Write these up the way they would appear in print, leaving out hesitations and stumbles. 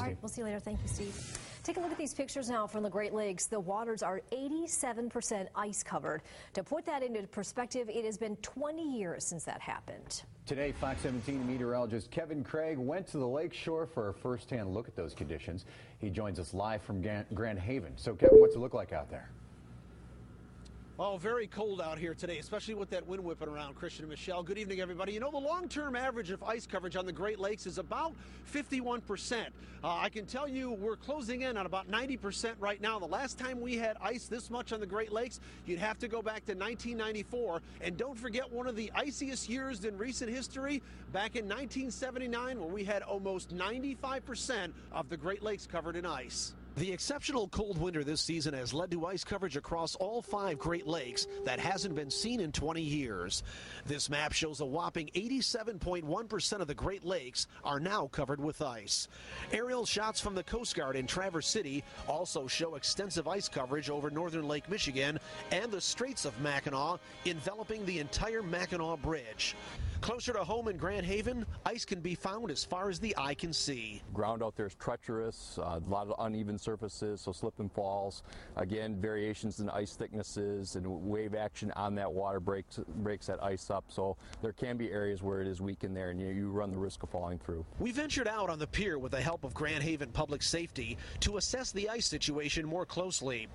All right, we'll see you later. Thank you, Steve. Take a look at these pictures now from the Great Lakes. The waters are 87% ice covered. To put that into perspective, it has been 20 years since that happened. Today, Fox 17 meteorologist Kevin Craig went to the lake shore for a first-hand look at those conditions. He joins us live from Grand Haven. So, Kevin, what's it look like out there? Oh, very cold out here today, especially with that wind whipping around. Christian and Michelle, good evening, everybody. You know, the long-term average of ice coverage on the Great Lakes is about 51%. I can tell you we're closing in on about 90% right now. The last time we had ice this much on the Great Lakes, you'd have to go back to 1994. And don't forget one of the iciest years in recent history, back in 1979, where we had almost 95% of the Great Lakes covered in ice. The exceptional cold winter this season has led to ice coverage across all 5 Great Lakes that hasn't been seen in 20 years. This map shows a whopping 87.1% of the Great Lakes are now covered with ice. Aerial shots from the Coast Guard in Traverse City also show extensive ice coverage over northern Lake Michigan and the Straits of Mackinac, enveloping the entire Mackinac Bridge. Closer to home in Grand Haven, ice can be found as far as the eye can see. Ground out there is treacherous, a lot of uneven surfaces, so slip and falls. Again, variations in ice thicknesses and wave action on that water breaks that ice up. So there can be areas where it is weak in there and you run the risk of falling through. We ventured out on the pier with the help of Grand Haven Public Safety to assess the ice situation more closely.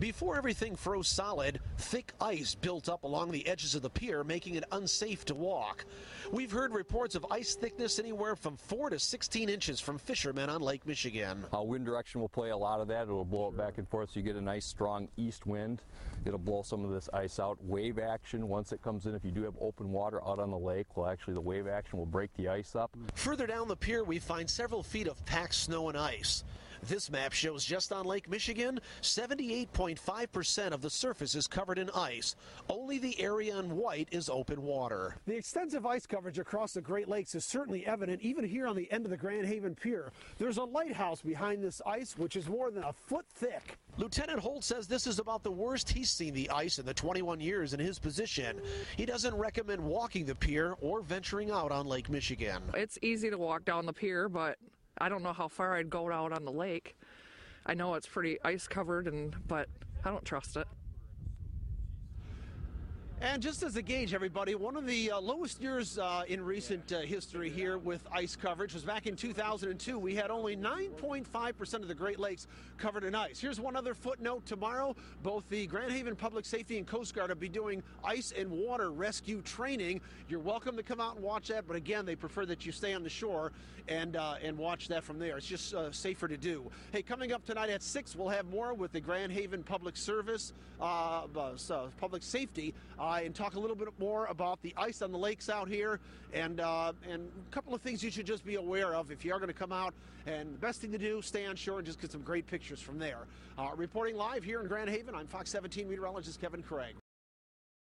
Before everything froze solid, thick ice built up along the edges of the pier, making it unsafe to walk. We've heard reports of ice thickness anywhere from 4 to 16 inches from fishermen on Lake Michigan. Wind direction will play a lot of that. It'll blow it back and forth, so you get a nice strong east wind. It'll blow some of this ice out. Wave action, once it comes in, if you do have open water out on the lake, well, actually the wave action will break the ice up. Further down the pier, we find several feet of packed snow and ice. This map shows just on Lake Michigan, 78.5% of the surface is covered in ice. Only the area in white is open water. The extensive ice coverage across the Great Lakes is certainly evident even here on the end of the Grand Haven Pier. There's a lighthouse behind this ice, which is more than a foot thick. Lieutenant Holt says this is about the worst he's seen the ice in the 21 years in his position. He doesn't recommend walking the pier or venturing out on Lake Michigan. It's easy to walk down the pier, but I don't know how far I'd go out on the lake. I know it's pretty ice covered, but I don't trust it. And just as a gauge, everybody, one of the lowest years in recent history here with ice coverage was back in 2002. We had only 9.5% of the Great Lakes covered in ice. Here's one other footnote. Tomorrow, both the Grand Haven Public Safety and Coast Guard will be doing ice and water rescue training. You're welcome to come out and watch that, but again, they prefer that you stay on the shore and watch that from there. It's just safer to do. Hey, coming up tonight at 6, we'll have more with the Grand Haven Public Service, Public Safety, and talk a little bit more about the ice on the lakes out here and a couple of things you should just be aware of if you are going to come out. And the best thing to do, stay on shore and just get some great pictures from there. Reporting live here in Grand Haven, I'm Fox 17 meteorologist Kevin Craig.